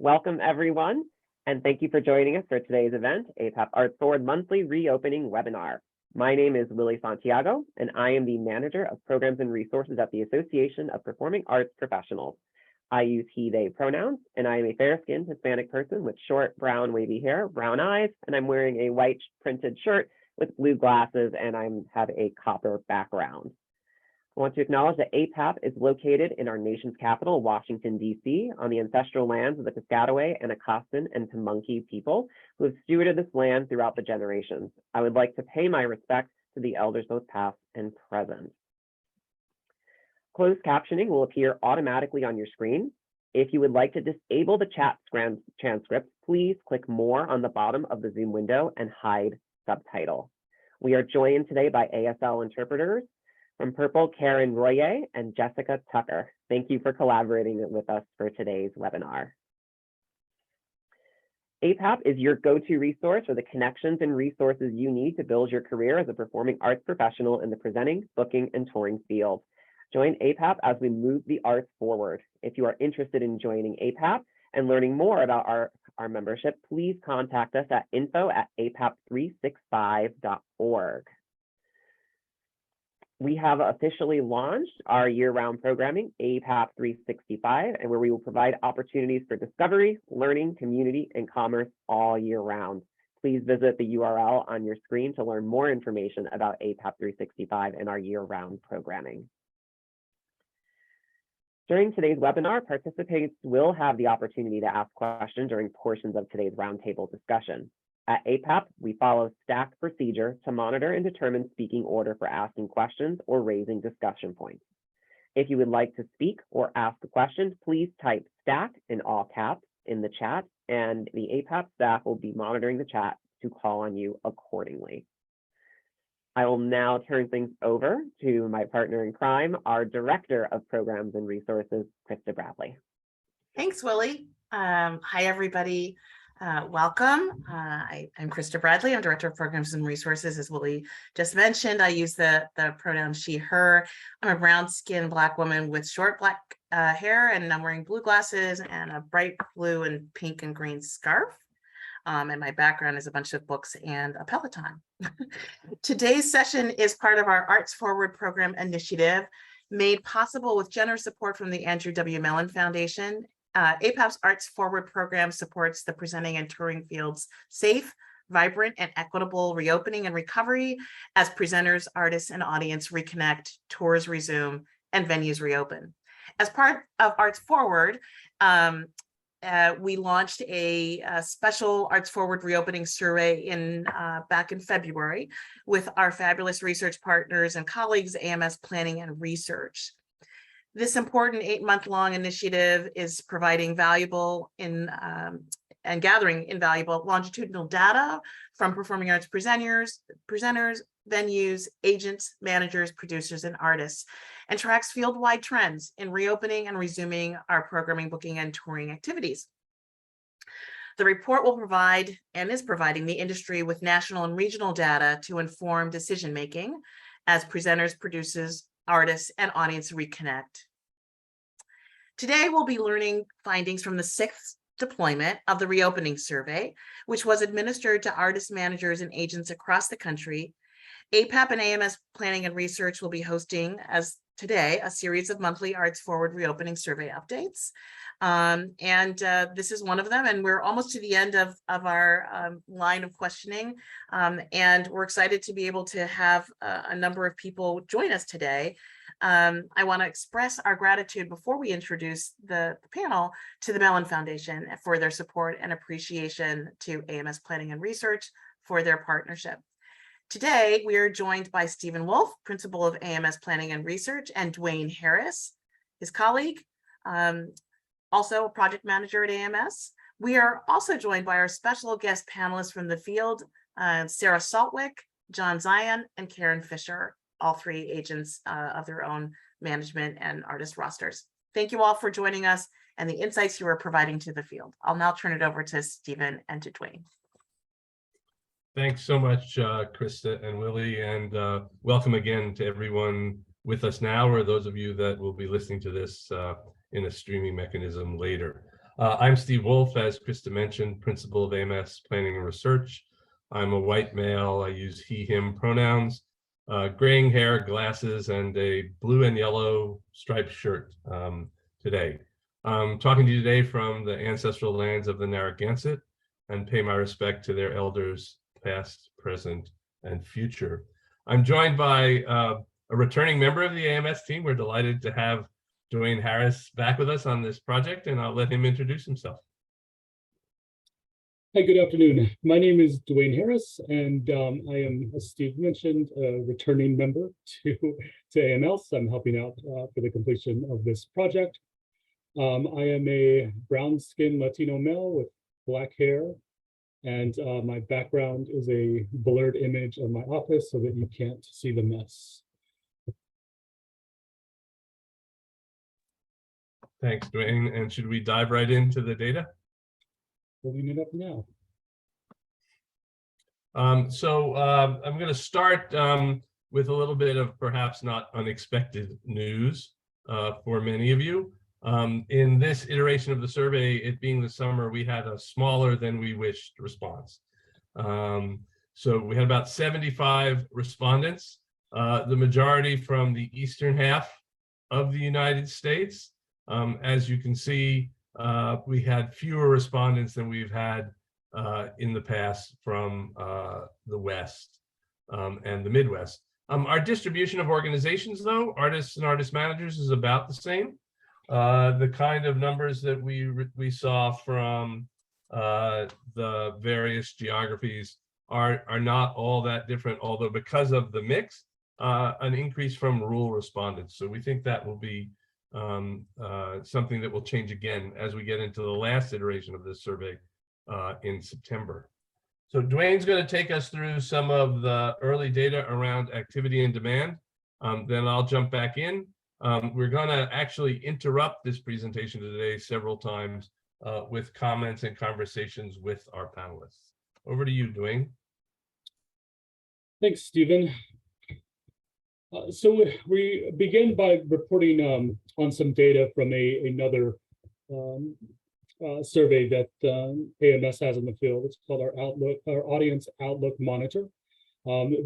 Welcome, everyone, and thank you for joining us for today's event, APAP ArtsForward Monthly Reopening Webinar. My name is Willie Santiago, and I am the Manager of Programs and Resources at the Association of Performing Arts Professionals. I use he, they pronouns, and I am a fair-skinned Hispanic person with short, brown, wavy hair, brown eyes, and I'm wearing a white printed shirt with blue glasses, and I have a copper background. I want to acknowledge that APAP is located in our nation's capital, Washington, D.C., on the ancestral lands of the Piscataway, Anacostan, and Pamunkey people who have stewarded this land throughout the generations. I would like to pay my respects to the elders both past and present. Closed captioning will appear automatically on your screen. If you would like to disable the chat transcript, please click More on the bottom of the Zoom window and hide subtitle. We are joined today by ASL interpreters from Purple, Karen Royer and Jessica Tucker. Thank you for collaborating with us for today's webinar. APAP is your go-to resource for the connections and resources you need to build your career as a performing arts professional in the presenting, booking, and touring field. Join APAP as we move the arts forward. If you are interested in joining APAP and learning more about our membership, please contact us at info@apap365.org. We have officially launched our year-round programming, APAP 365, and where we will provide opportunities for discovery, learning, community, and commerce all year round. Please visit the URL on your screen to learn more information about APAP 365 and our year-round programming. During today's webinar, participants will have the opportunity to ask questions during portions of today's roundtable discussion. At APAP, we follow stacked procedure to monitor and determine speaking order for asking questions or raising discussion points. If you would like to speak or ask a question, please type STACK in all caps in the chat, and the APAP staff will be monitoring the chat to call on you accordingly. I will now turn things over to my partner in crime, our Director of Programs and Resources, Krista Bradley. Thanks, Willie. Hi, everybody. Welcome. I'm Krista Bradley. I'm Director of Programs and Resources. As Willie just mentioned, I use the pronoun she, her. I'm a brown-skinned Black woman with short black hair, and I'm wearing blue glasses and a bright blue and pink and green scarf. And my background is a bunch of books and a Peloton. Today's session is part of our ArtsForward program initiative, made possible with generous support from the Andrew W. Mellon Foundation. APAP's ArtsForward program supports the presenting and touring field's safe, vibrant, and equitable reopening and recovery as presenters, artists, and audience reconnect, tours resume, and venues reopen. As part of ArtsForward, we launched a special ArtsForward Reopening Survey back in February with our fabulous research partners and colleagues, AMS Planning and Research. This important 8-month-long initiative is providing valuable and gathering invaluable longitudinal data from performing arts presenters, venues, agents, managers, producers, and artists, and tracks field-wide trends in reopening and resuming our programming, booking, and touring activities. The report will provide and is providing the industry with national and regional data to inform decision-making as presenters, producers, artists, and audience reconnect. Today, we'll be learning findings from the 6th deployment of the Reopening Survey, which was administered to artist managers and agents across the country. APAP and AMS Planning and Research will be hosting, as today, a series of monthly ArtsForward Reopening Survey updates. This is one of them, and we're almost to the end of our line of questioning, and we're excited to be able to have a number of people join us today. I want to express our gratitude before we introduce the panel to the Mellon Foundation for their support and appreciation to AMS Planning and Research for their partnership. Today, we are joined by Stephen Wolf, Principal of AMS Planning and Research, and Dwayne Harris, his colleague, also a project manager at AMS. We are also joined by our special guest panelists from the field, Sarah Saltwick, John Zion, and Karen Fisher, all three agents of their own management and artist rosters. Thank you all for joining us and the insights you are providing to the field. I'll now turn it over to Stephen and to Dwayne. Thanks so much, Krista and Willie, and welcome again to everyone with us now, or those of you that will be listening to this in a streaming mechanism later. I'm Steve Wolf, as Krista mentioned, Principal of AMS Planning and Research. I'm a white male. I use he, him pronouns, graying hair, glasses, and a blue and yellow striped shirt today. I'm talking to you today from the ancestral lands of the Narragansett and pay my respect to their elders, past, present, and future. I'm joined by a returning member of the AMS team. We're delighted to have Dwayne Harris back with us on this project, and I'll let him introduce himself. Hi, good afternoon. My name is Dwayne Harris, and I am, as Steve mentioned, a returning member to AMS. I'm helping out for the completion of this project. I am a brown-skinned Latino male with black hair, and my background is a blurred image of my office so that you can't see the mess. Thanks, Dwayne. And should we dive right into the data? Pulling it up now. I'm going to start with a little bit of perhaps not unexpected news for many of you. In this iteration of the survey, it being the summer, we had a smaller than we wished response. So we had about 75 respondents, the majority from the eastern half of the United States. As you can see, we had fewer respondents than we've had in the past from the West and the Midwest. Our distribution of organizations, though, artists and artist managers, is about the same. The kind of numbers that we saw from the various geographies are not all that different, although because of the mix, an increase from rural respondents. So we think that will be something that will change again as we get into the last iteration of this survey in September. So Dwayne's going to take us through some of the early data around activity and demand. Then I'll jump back in. We're going to actually interrupt this presentation today several times with comments and conversations with our panelists. Over to you, Dwayne. Thanks, Stephen. So we begin by reporting on some data from another survey that AMS has in the field. It's called our Audience Outlook Monitor.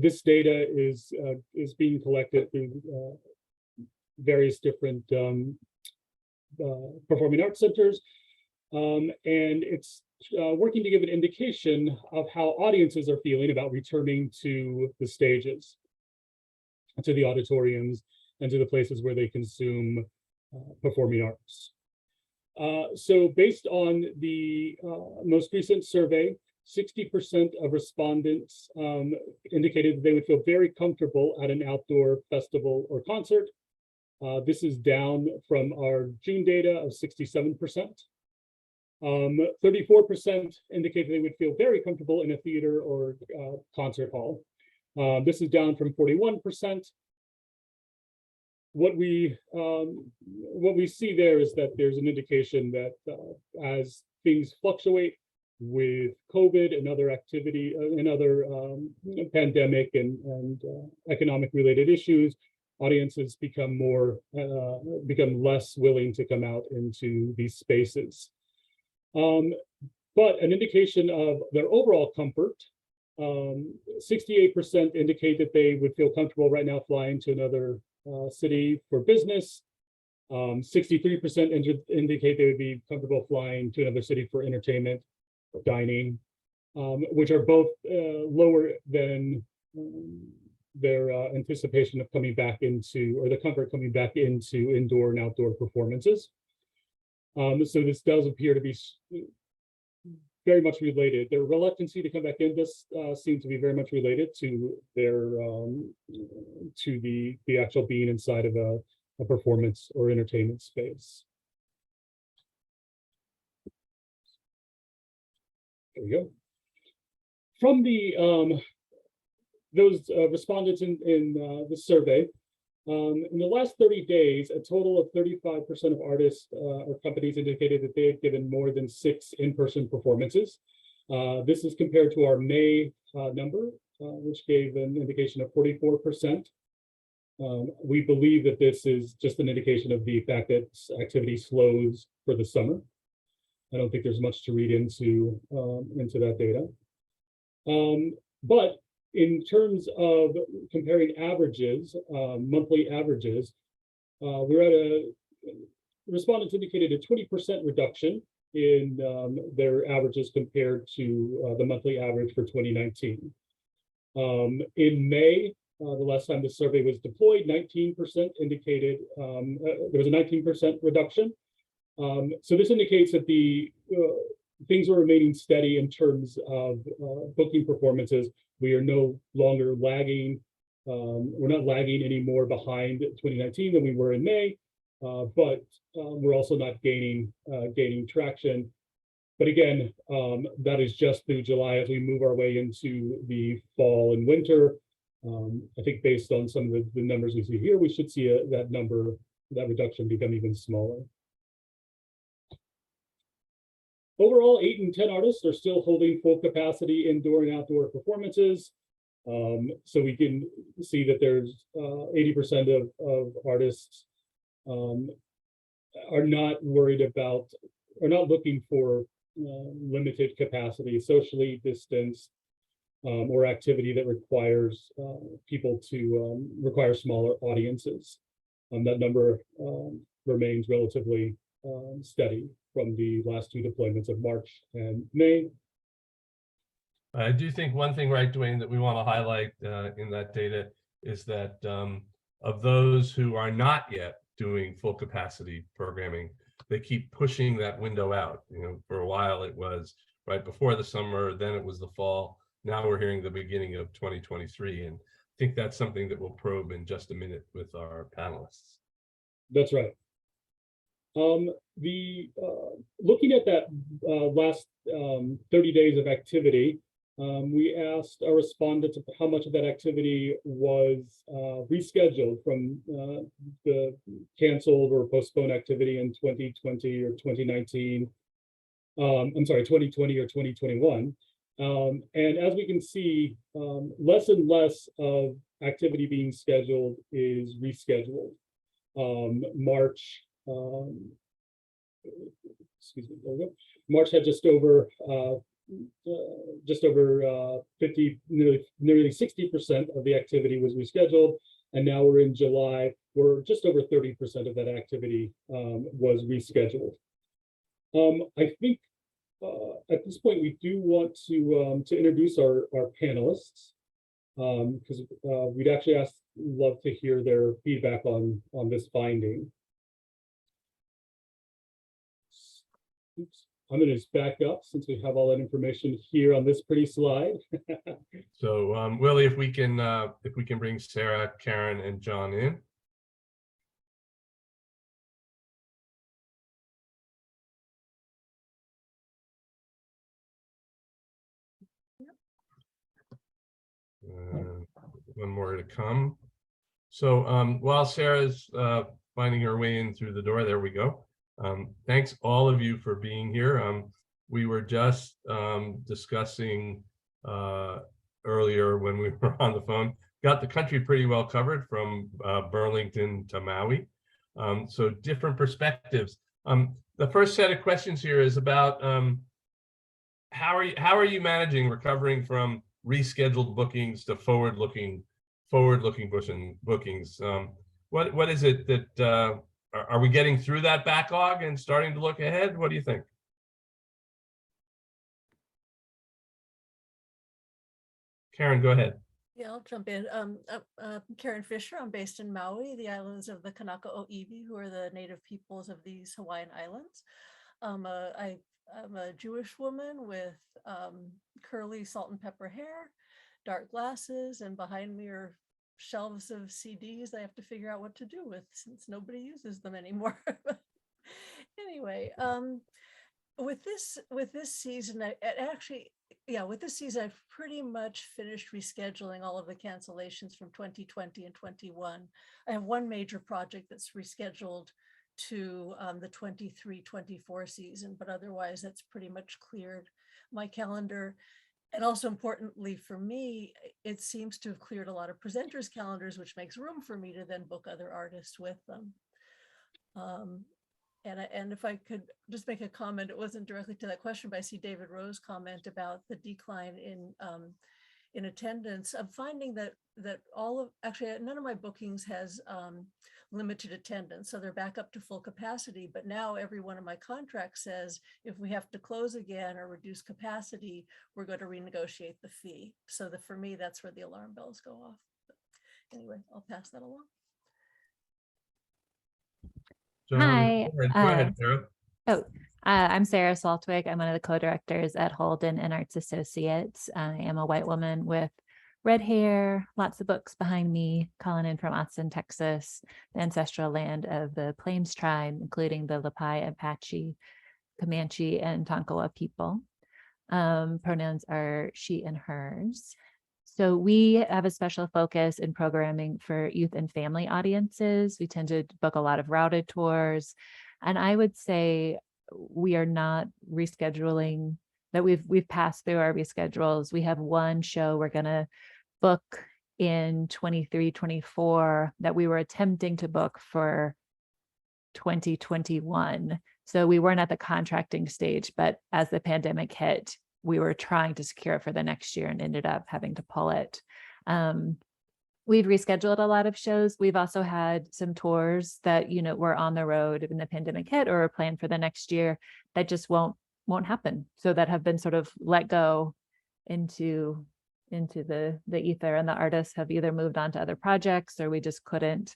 This data is being collected through various different performing arts centers, and it's working to give an indication of how audiences are feeling about returning to the stages, to the auditoriums, and to the places where they consume performing arts. So based on the most recent survey, 60% of respondents indicated that they would feel very comfortable at an outdoor festival or concert. This is down from our June data of 67%. 34% indicated they would feel very comfortable in a theater or concert hall. This is down from 41%. What we see there is that there's an indication that as things fluctuate with COVID and other activity and other pandemic and economic related issues, audiences become less willing to come out into these spaces. But an indication of their overall comfort, 68% indicate that they would feel comfortable right now flying to another city for business. 63% indicate they would be comfortable flying to another city for entertainment, dining, which are both lower than their anticipation of coming back into, or the comfort coming back into indoor and outdoor performances. So this does appear to be very much related. Their reluctancy to come back in this seems to be very much related to their to the actual being inside of a performance or entertainment space. There we go. From the those respondents in the survey, in the last 30 days, a total of 35% of artists or companies indicated that they had given more than 6 in-person performances. This is compared to our May number, which gave an indication of 44%. We believe that this is just an indication of the fact that activity slows for the summer. I don't think there's much to read into that data. But in terms of comparing averages, monthly averages, we're at respondents indicated a 20% reduction in their averages compared to the monthly average for 2019. In May, the last time the survey was deployed, 19% indicated there was a 19% reduction. So this indicates that the things are remaining steady in terms of booking performances. We are no longer lagging. We're not lagging any more behind 2019 than we were in May, but we're also not gaining traction. But again, that is just through July. As we move our way into the fall and winter, I think based on some of the numbers we see here, we should see that reduction become even smaller. Overall, 8 and 10 artists are still holding full capacity indoor and outdoor performances. So we can see that there's 80% of artists are not worried about, are not looking for limited capacity, socially distanced, or activity that requires people to require smaller audiences. That number remains relatively steady from the last 2 deployments of March and May. I do think one thing, right, Dwayne, that we want to highlight in that data is that of those who are not yet doing full capacity programming, they keep pushing that window out. You know, for a while it was right before the summer, then it was the fall. Now we're hearing the beginning of 2023, and I think that's something that we'll probe in just a minute with our panelists. That's right. Looking at that last 30 days of activity, we asked our respondents how much of that activity was rescheduled from the canceled or postponed activity in 2020 or 2019. I'm sorry, 2020 or 2021. And as we can see, less and less of activity being scheduled is rescheduled. March, excuse me, there we go. March had just over 50, nearly 60% of the activity was rescheduled, and now we're in July, where just over 30% of that activity was rescheduled. I think at this point we do want to introduce our panelists, because we'd actually love to hear their feedback on this finding. Oops. I'm going to just back up since we have all that information here on this pretty slide. So Willie, if we can bring Sarah, Karen, and John in. One more to come. So while Sarah's finding her way in through the door, there we go. Thanks all of you for being here. We were just discussing earlier when we were on the phone, got the country pretty well covered from Burlington to Maui. So different perspectives. The first set of questions here is about how are you managing recovering from rescheduled bookings to forward-looking bookings? What is it that are we getting through that backlog and starting to look ahead? What do you think? Karen, go ahead. Yeah, I'll jump in. I'm Karen Fisher. I'm based in Maui, the islands of the Kanaka O'Iwi, who are the native peoples of these Hawaiian islands. I'm a Jewish woman with curly salt and pepper hair, dark glasses, and behind me are shelves of CDs I have to figure out what to do with since nobody uses them anymore. Anyway, with this season, with this season, I've pretty much finished rescheduling all of the cancellations from 2020 and 21. I have one major project that's rescheduled to the 23-24 season, but otherwise that's pretty much cleared my calendar. And also importantly for me, it seems to have cleared a lot of presenters' calendars, which makes room for me to then book other artists with them. And if I could just make a comment, it wasn't directly to that question, but I see David Rowe's comment about the decline in attendance. I'm finding that actually none of my bookings has limited attendance, so they're back up to full capacity. But now every one of my contracts says if we have to close again or reduce capacity, we're going to renegotiate the fee. So for me, that's where the alarm bells go off. But anyway, I'll pass that along. So, Hi, go ahead, Sarah. I'm Sarah Saltwick. I'm one of the co-directors at Holden and Arts Associates. I am a white woman with red hair, lots of books behind me, calling in from Austin, Texas, the ancestral land of the Plains tribe, including the Lepai, Apache, Comanche, and Tonkawa people. Pronouns are she and hers. So we have a special focus in programming for youth and family audiences. We tend to book a lot of routed tours. And I would say we are not rescheduling, that we've passed through our reschedules. We have one show we're gonna book in 23-24 that we were attempting to book for 2021. So we weren't at the contracting stage, but as the pandemic hit, we were trying to secure it for the next year and ended up having to pull it. We've rescheduled a lot of shows. We've also had some tours that, were on the road when the pandemic hit or planned for the next year that just won't happen. So that have been sort of let go into the ether, and the artists have either moved on to other projects or we just couldn't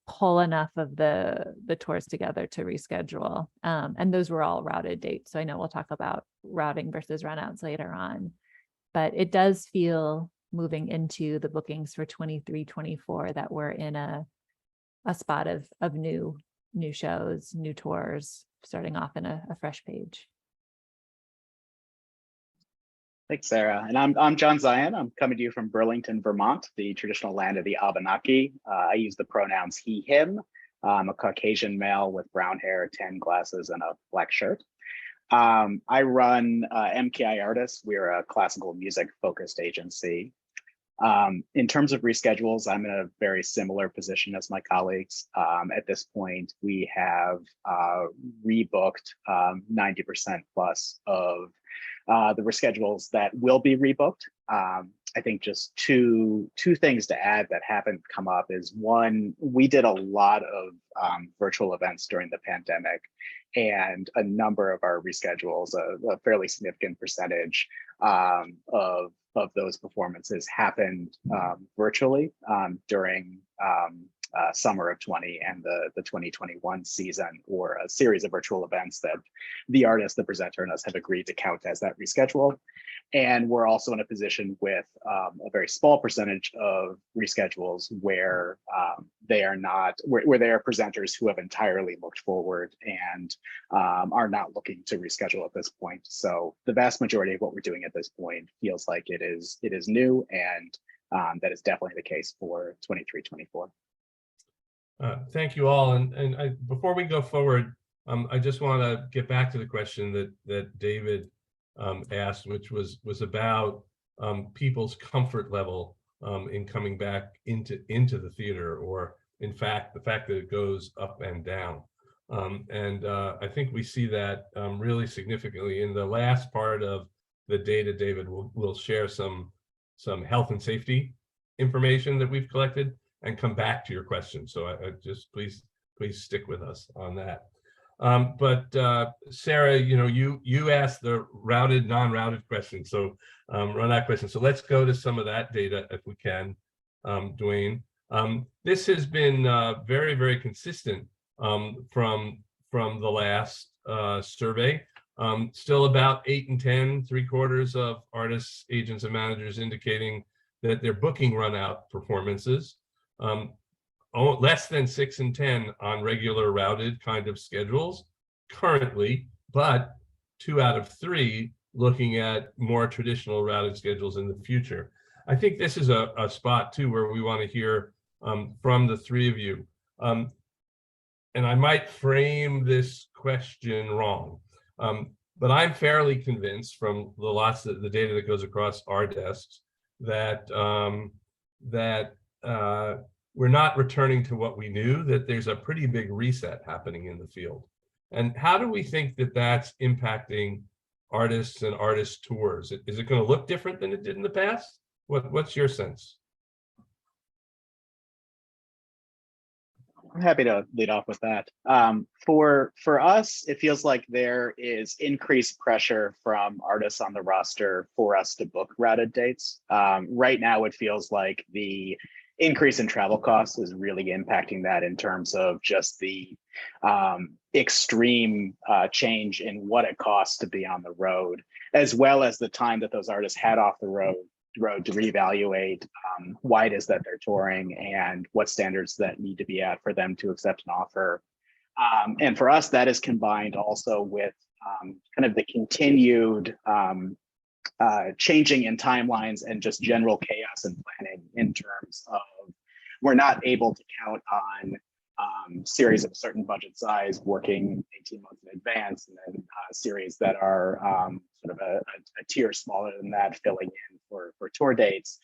pull enough of the tours together to reschedule. And those were all routed dates. So I know we'll talk about routing versus runouts later on, but it does feel moving into the bookings for 23-24 that we're in a spot of new shows, new tours, starting off in a fresh page. Thanks, Sarah. And I'm John Zion. I'm coming to you from Burlington, Vermont, the traditional land of the Abenaki. I use the pronouns he, him. I'm a Caucasian male with brown hair, tan glasses, and a black shirt. I run MKI Artists. We're a classical music focused agency. In terms of reschedules, I'm in a very similar position as my colleagues. At this point, we have rebooked 90% plus of the reschedules that will be rebooked. I think just two things to add that haven't come up is one, we did a lot of virtual events during the pandemic, and a number of our reschedules, a fairly significant percentage of those performances happened virtually during summer of 20 and the 2021 season, or a series of virtual events that the artist, the presenter, and us have agreed to count as that reschedule. And we're also in a position with a very small percentage of reschedules where they are presenters who have entirely looked forward and are not looking to reschedule at this point. So the vast majority of what we're doing at this point feels like it is new, and that is definitely the case for 23-24. Thank you all. And before we go forward, I just want to get back to the question that David asked, which was about people's comfort level in coming back into the theater, or in fact, the fact that it goes up and down. And I think we see that really significantly in the last part of the data. David will share some health and safety information that we've collected and come back to your question. So I just please stick with us on that. But Sarah, you asked the routed, non-routed question, so run that question. So let's go to some of that data if we can, Dwayne. This has been very, very consistent from the last survey. Still about 8 and 10, 3/4 of artists, agents, and managers indicating that they're booking run-out performances. Less than 6 and 10 on regular routed kind of schedules currently, but 2 out of 3 looking at more traditional routed schedules in the future. I think this is a spot too where we want to hear from the 3 of you. And I might frame this question wrong, but I'm fairly convinced from the data that goes across our desks that we're not returning to what we knew, that there's a pretty big reset happening in the field. And how do we think that that's impacting artists and artist tours? Is it going to look different than it did in the past? What's your sense? I'm happy to lead off with that. For us, it feels like there is increased pressure from artists on the roster for us to book routed dates. Right now, it feels like the increase in travel costs is really impacting that in terms of just the extreme change in what it costs to be on the road, as well as the time that those artists had off the road to reevaluate why it is that they're touring and what standards that need to be at for them to accept an offer. And for us, that is combined also with kind of the continued changing in timelines and just general chaos and planning in terms of we're not able to count on series of a certain budget size working 18 months in advance, and then series that are sort of a tier smaller than that filling in for tour dates.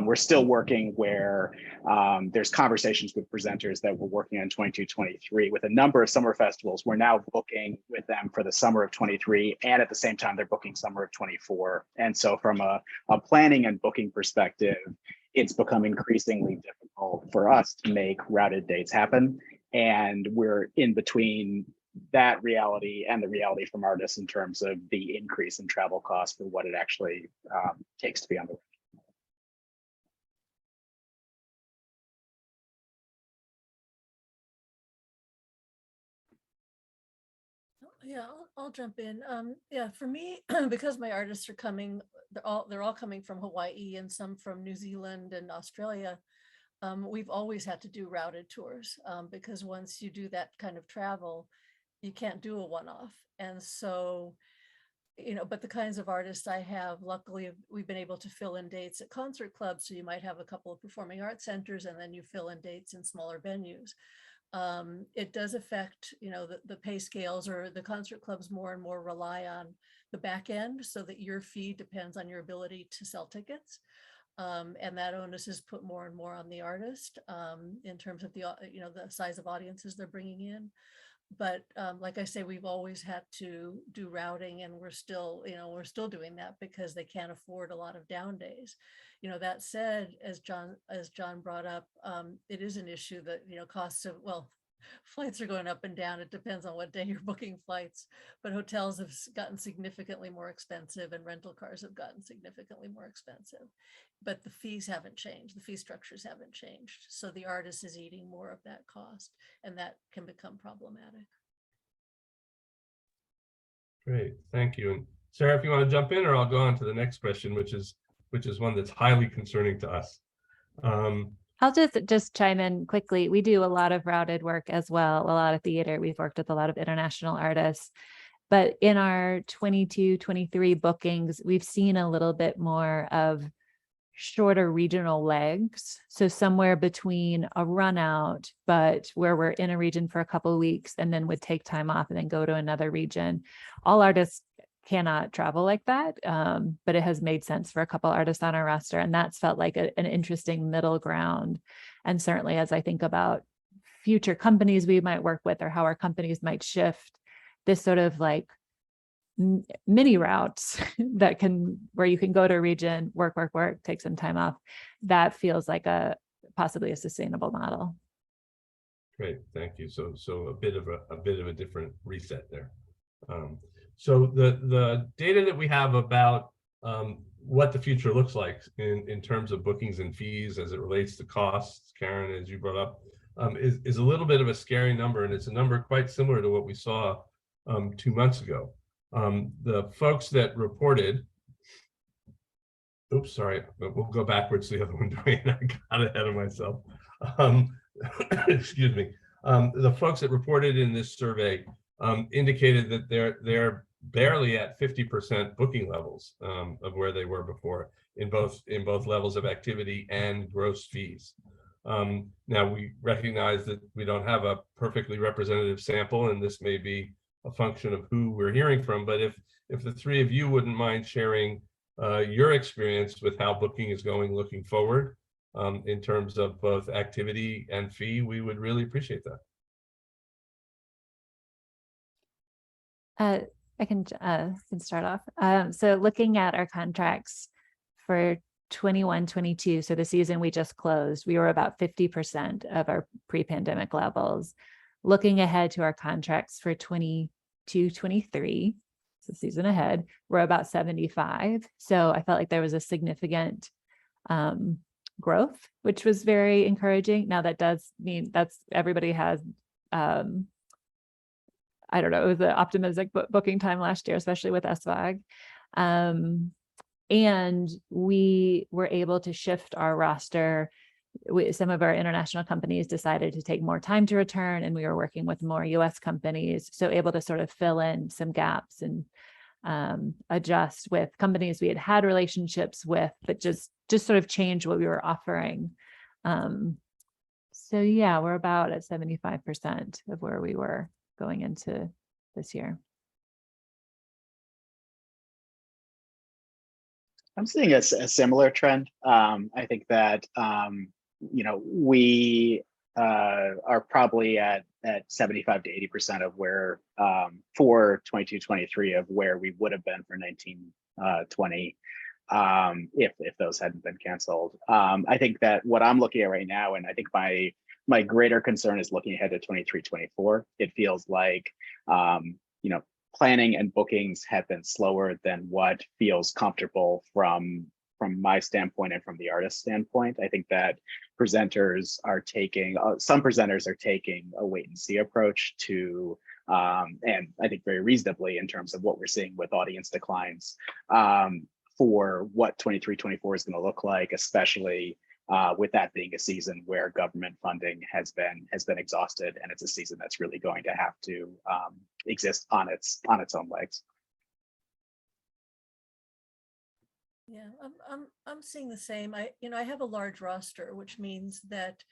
We're still working where there's conversations with presenters that we're working on 22-23 with a number of summer festivals. We're now booking with them for the summer of 23, and at the same time, they're booking summer of 24. And so from a planning and booking perspective, it's become increasingly difficult for us to make routed dates happen. And we're in between that reality and the reality from artists in terms of the increase in travel costs for what it actually takes to be on the road. Yeah, I'll jump in. Yeah, for me, because my artists are coming, they're all coming from Hawaii and some from New Zealand and Australia. We've always had to do routed tours because once you do that kind of travel, you can't do a one-off. And so, you know, but the kinds of artists I have, luckily, we've been able to fill in dates at concert clubs. So you might have a couple of performing arts centers and then you fill in dates in smaller venues. It does affect, you know, the pay scales, or the concert clubs more and more rely on the back end so that your fee depends on your ability to sell tickets. And that onus is put more and more on the artist in terms of the, you know, the size of audiences they're bringing in. But like I say, we've always had to do routing, and we're still doing that because they can't afford a lot of down days. You know, that said, as John brought up, it is an issue that, you know, costs of, well, flights are going up and down. It depends on what day you're booking flights, but hotels have gotten significantly more expensive and rental cars have gotten significantly more expensive, but the fees haven't changed. The fee structures haven't changed. So the artist is eating more of that cost, and that can become problematic. Great, thank you. And Sarah, if you want to jump in, or I'll go on to the next question, which is one that's highly concerning to us. I'll just chime in quickly. We do a lot of routed work as well, a lot of theater. We've worked with a lot of international artists, but in our 22-23 bookings, we've seen a little bit more of shorter regional legs. So somewhere between a run out, but where we're in a region for a couple of weeks and then would take time off and then go to another region. All artists cannot travel like that, but it has made sense for a couple artists on our roster, and that's felt like an interesting middle ground. And certainly as I think about future companies we might work with, or how our companies might shift, this sort of like mini routes that where you can go to a region, work, take some time off, that feels like possibly a sustainable model. Great, thank you. So a bit of a different reset there. So the data that we have about what the future looks like in terms of bookings and fees as it relates to costs, Karen, as you brought up, is a little bit of a scary number, and it's a number quite similar to what we saw 2 months ago. The folks that reported, oops, sorry, we'll go backwards to the other one, Dwayne. I got ahead of myself. Excuse me. The folks that reported in this survey indicated that they're barely at 50% booking levels of where they were before in both levels of activity and gross fees. Now we recognize that we don't have a perfectly representative sample, and this may be a function of who we're hearing from, but if the three of you wouldn't mind sharing your experience with how booking is going looking forward, in terms of both activity and fee, we would really appreciate that. I can start off. So looking at our contracts for 21-22, so the season we just closed, we were about 50% of our pre-pandemic levels. Looking ahead to our contracts for 22-23, so season ahead, we're about 75. So I felt like there was a significant growth, which was very encouraging. Now that does mean everybody has I don't know, it was an optimistic booking time last year, especially with SVAG. And we were able to shift our roster. Some of our international companies decided to take more time to return, and we were working with more US companies, so able to sort of fill in some gaps and adjust with companies we had relationships with, but just sort of change what we were offering. So yeah, we're about at 75% of where we were going into this year. I'm seeing a similar trend. I think that we are probably at 75 to 80% of where for 22-23 of where we would have been for 19-20 if those hadn't been canceled. I think that what I'm looking at right now, and I think my greater concern is looking ahead to 23-24. It feels like planning and bookings have been slower than what feels comfortable from my standpoint and from the artist standpoint. I think that presenters are taking some presenters are taking a wait and see approach to and I think very reasonably in terms of what we're seeing with audience declines for what 23-24 is going to look like, especially with that being a season where government funding has been exhausted, and it's a season that's really going to have to exist on its own legs. Yeah, I'm seeing the same. I have a large roster, which means that,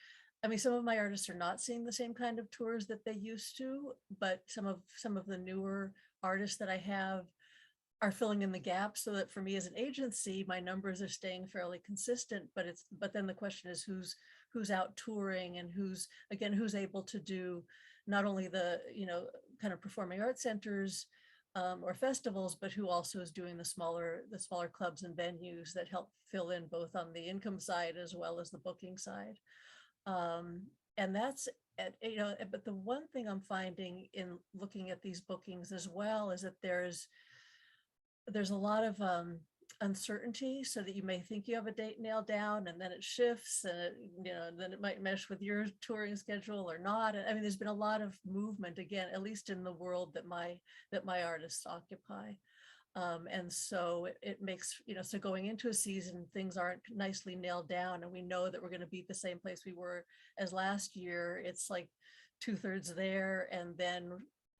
I mean, some of my artists are not seeing the same kind of tours that they used to, but some of the newer artists that I have are filling in the gaps, so that for me as an agency, my numbers are staying fairly consistent, but then the question is who's out touring and who's able to do not only the kind of performing arts centers or festivals, but who also is doing the smaller clubs and venues that help fill in both on the income side as well as the booking side. And that's but the one thing I'm finding in looking at these bookings as well is that there's a lot of uncertainty, so that you may think you have a date nailed down and then it shifts, and then it might mesh with your touring schedule or not. I mean, there's been a lot of movement, again, at least in the world that my artists occupy. And so it makes, so going into a season, things aren't nicely nailed down, and we know that we're going to be at the same place we were as last year. It's like 2/3 there, and then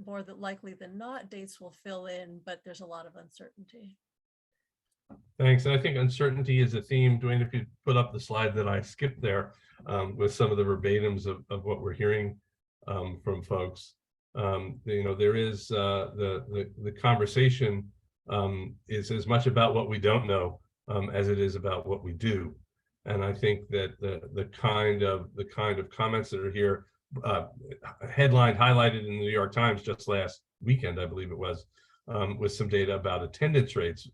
more than likely than not, dates will fill in, but there's a lot of uncertainty. Thanks. And I think uncertainty is a theme. Dwayne, if you put up the slide that I skipped there with some of the verbatims of what we're hearing from folks, there is the conversation is as much about what we don't know as it is about what we do. And I think that the kind of comments that are here, headline highlighted in the New York Times just last weekend, I believe it was, with some data about attendance rates.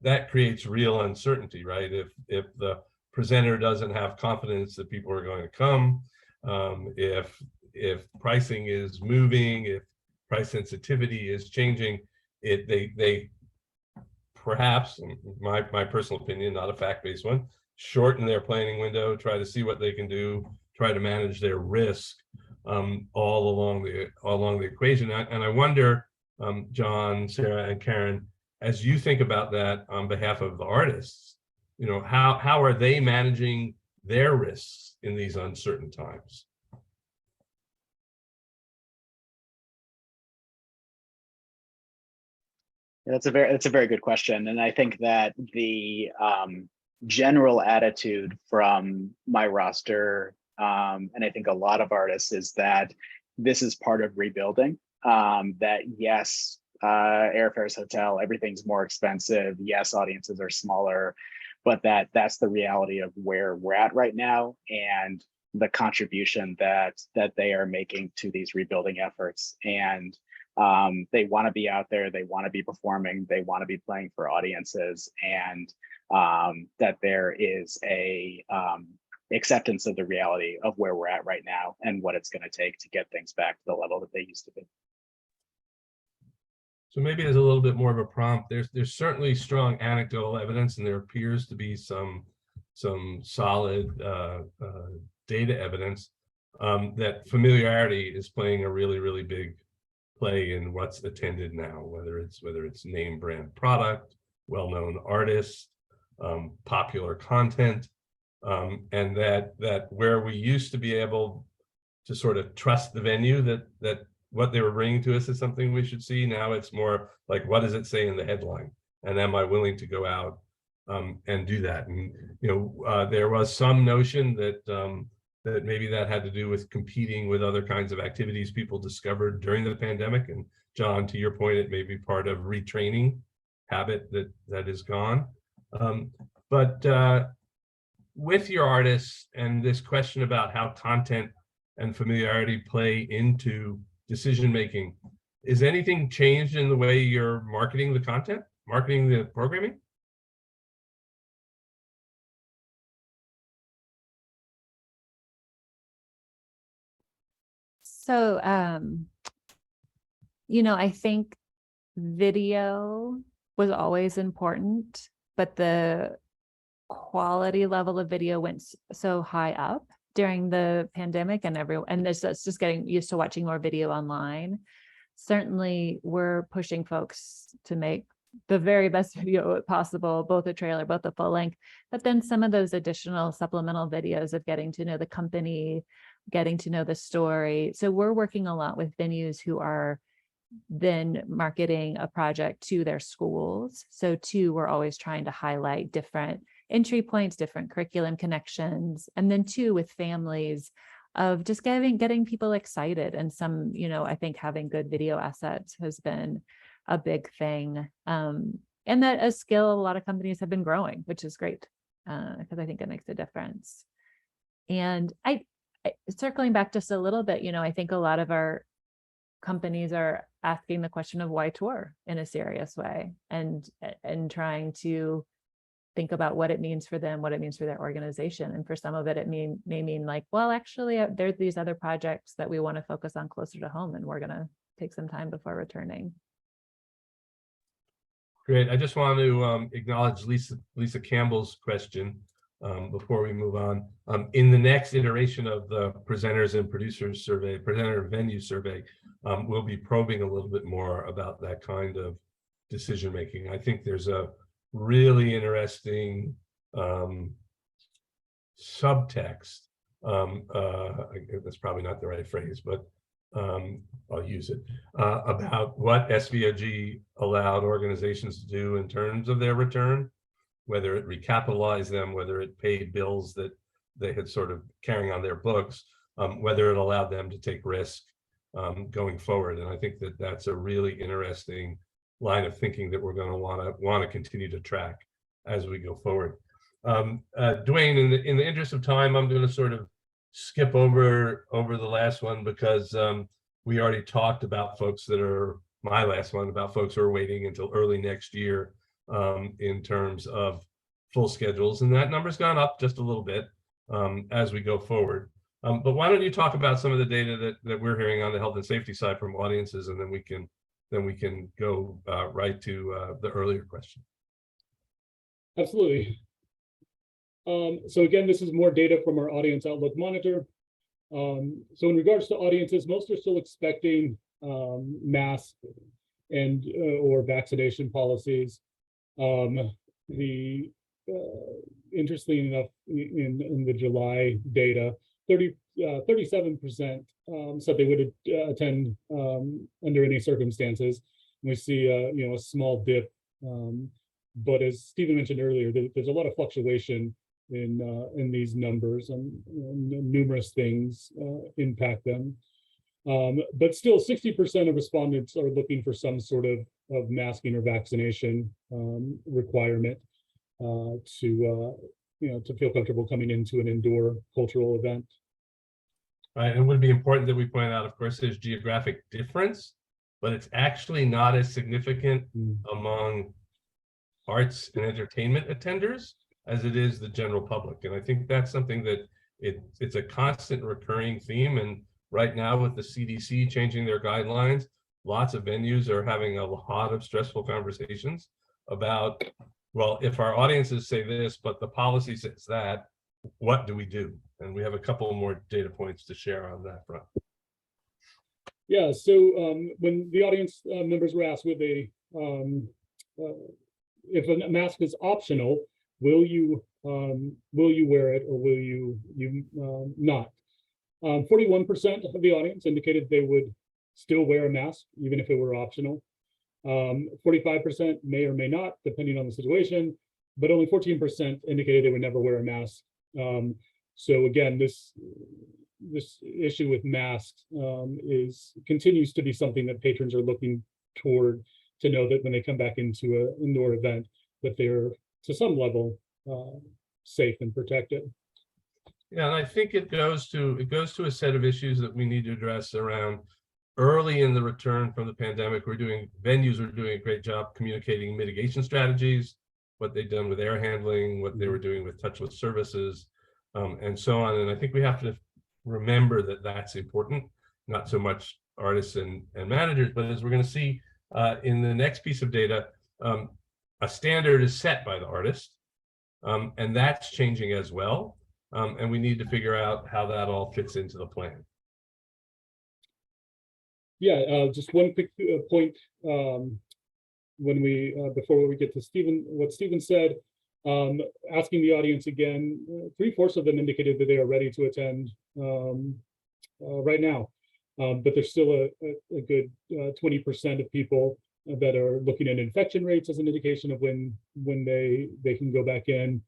That creates real uncertainty, right? If the presenter doesn't have confidence that people are going to come, if pricing is moving, if price sensitivity is changing, they perhaps, my personal opinion, not a fact-based one, shorten their planning window, try to see what they can do, try to manage their risk all along the equation. And I wonder, John, Sarah, and Karen, as you think about that on behalf of the artists, how are they managing their risks in these uncertain times? That's a very good question, and I think that the general attitude from my roster, and I think a lot of artists, is that this is part of rebuilding. That yes, airfares, hotel, everything's more expensive. Yes, audiences are smaller, but that's the reality of where we're at right now, and the contribution that they are making to these rebuilding efforts. And they want to be out there, they want to be performing, they want to be playing for audiences, and that there is a acceptance of the reality of where we're at right now and what it's going to take to get things back to the level that they used to be. So maybe as a little bit more of a prompt, there's certainly strong anecdotal evidence, and there appears to be some solid data evidence that familiarity is playing a really big play in what's attended now, whether it's name brand product, well-known artists, popular content, and that where we used to be able to sort of trust the venue that what they were bringing to us is something we should see. Now it's more like, what does it say in the headline? And am I willing to go out and do that? And, there was some notion that that maybe that had to do with competing with other kinds of activities people discovered during the pandemic. And John, to your point, it may be part of retraining habit that is gone. But with your artists and this question about how content and familiarity play into decision-making, is anything changed in the way you're marketing the content, marketing the programming? So, I think video was always important, but the quality level of video went so high up during the pandemic, and that's just getting used to watching more video online. Certainly, we're pushing folks to make the very best video possible, both a trailer, both a full length, but then some of those additional supplemental videos of getting to know the company, getting to know the story. So we're working a lot with venues who are then marketing a project to their schools. So too, we're always trying to highlight different entry points, different curriculum connections, and then too with families of just getting people excited. And some, I think having good video assets has been a big thing. And that a skill a lot of companies have been growing, which is great, because I think it makes a difference. And I circling back just a little bit, I think a lot of our companies are asking the question of why tour in a serious way, and trying to think about what it means for them, what it means for their organization. And for some of it, it may mean like, well, actually, there's these other projects that we want to focus on closer to home, and we're going to take some time before returning. Great. I just want to acknowledge Lisa Campbell's question before we move on. In the next iteration of the presenters and producers survey, presenter and venue survey, we'll be probing a little bit more about that kind of decision making. I think there's a really interesting subtext. That's probably not the right phrase, but I'll use it, about what SVOG allowed organizations to do in terms of their return, whether it recapitalized them, whether it paid bills that they had sort of carrying on their books, whether it allowed them to take risk going forward. And I think that that's a really interesting line of thinking that we're going to want to continue to track as we go forward. Dwayne, in the interest of time, I'm going to sort of skip over the last one, because we already talked about folks that are, my last one, about folks who are waiting until early next year in terms of full schedules, and that number's gone up just a little bit as we go forward. But why don't you talk about some of the data that we're hearing on the health and safety side from audiences, and then we can go right to the earlier question. Absolutely. So again, this is more data from our Audience Outlook Monitor. So in regards to audiences, most are still expecting mask and or vaccination policies. Interestingly enough, in the July data, 37% said they would attend under any circumstances. We see a small dip, but as Stephen mentioned earlier, there's a lot of fluctuation in these numbers, and numerous things impact them. But still, 60% of respondents are looking for some sort of masking or vaccination requirement. to feel comfortable coming into an indoor cultural event. Right, and it would be important that we point out, of course, there's geographic difference, but it's actually not as significant among arts and entertainment attenders as it is the general public. And I think that's something that it's a constant recurring theme. And right now with the CDC changing their guidelines, lots of venues are having a lot of stressful conversations about, well, if our audiences say this, but the policy says that, what do we do? And we have a couple more data points to share on that front. Yeah, so when the audience members were asked, would they, if a mask is optional, will you wear it or will you not? 41% of the audience indicated they would still wear a mask, even if it were optional. 45% may or may not, depending on the situation, but only 14% indicated they would never wear a mask. So again, this issue with masks continues to be something that patrons are looking toward, to know that when they come back into an indoor event, that they're to some level safe and protected. Yeah, and I think it goes to a set of issues that we need to address around early in the return from the pandemic. Venues are doing a great job communicating mitigation strategies, what they've done with air handling, what they were doing with touchless services, and so on. And I think we have to remember that that's important, not so much artists and managers, but as we're going to see in the next piece of data, a standard is set by the artist, and that's changing as well. And we need to figure out how that all fits into the plan. Yeah, just one quick point when we before we get to what Stephen said, asking the audience again, 3/4 of them indicated that they are ready to attend right now, but there's still a good 20% of people that are looking at infection rates as an indication of when they can go back in.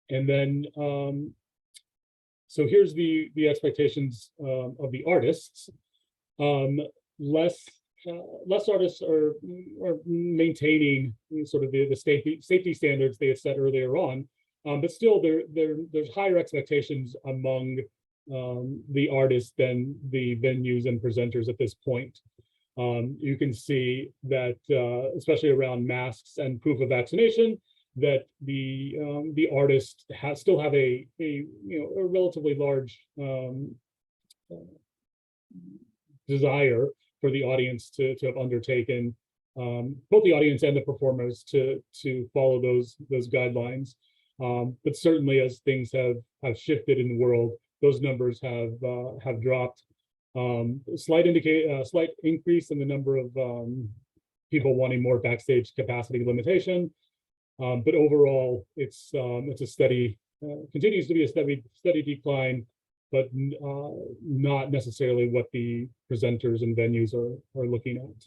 And then, so here's the expectations of the artists. Less artists are maintaining sort of the safety standards they had set earlier on, but still there's higher expectations among the artists than the venues and presenters at this point. You can see that especially around masks and proof of vaccination, that the artists still have a relatively large desire for the audience to have undertaken, both the audience and the performers to follow those guidelines. But certainly as things have shifted in the world, those numbers have dropped. Slight increase in the number of people wanting more backstage capacity limitation. But overall, it's a steady, continues to be a steady decline, but not necessarily what the presenters and venues are looking at.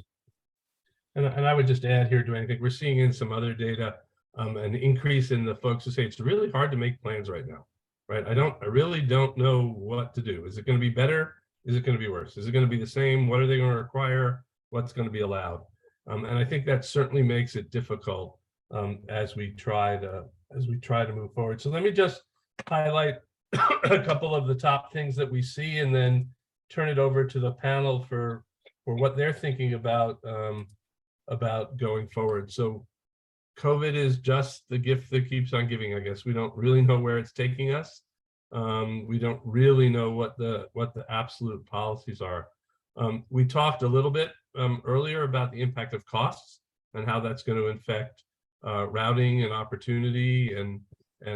And I would just add here, Dwayne, I think we're seeing in some other data an increase in the folks who say it's really hard to make plans right now, right? I really don't know what to do. Is it going to be better? Is it going to be worse? Is it going to be the same? What are they going to require? What's going to be allowed? And I think that certainly makes it difficult as we try to move forward. So let me just highlight a couple of the top things that we see, and then turn it over to the panel for what they're thinking about going forward. So COVID is just the gift that keeps on giving, I guess. We don't really know where it's taking us. We don't really know what the absolute policies are. We talked a little bit earlier about the impact of costs and how that's going to affect routing and opportunity, and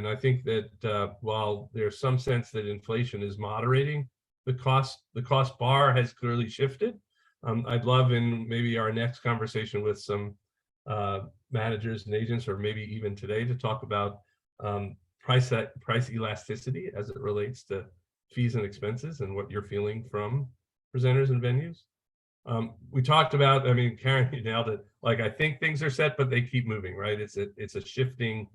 I think that while there's some sense that inflation is moderating, the cost bar has clearly shifted. I'd love in maybe our next conversation with some managers and agents, or maybe even today, to talk about price elasticity as it relates to fees and expenses and what you're feeling from presenters and venues. We talked about, I mean, Karen, you nailed it. Like, I think things are set, but they keep moving, right? It's a shifting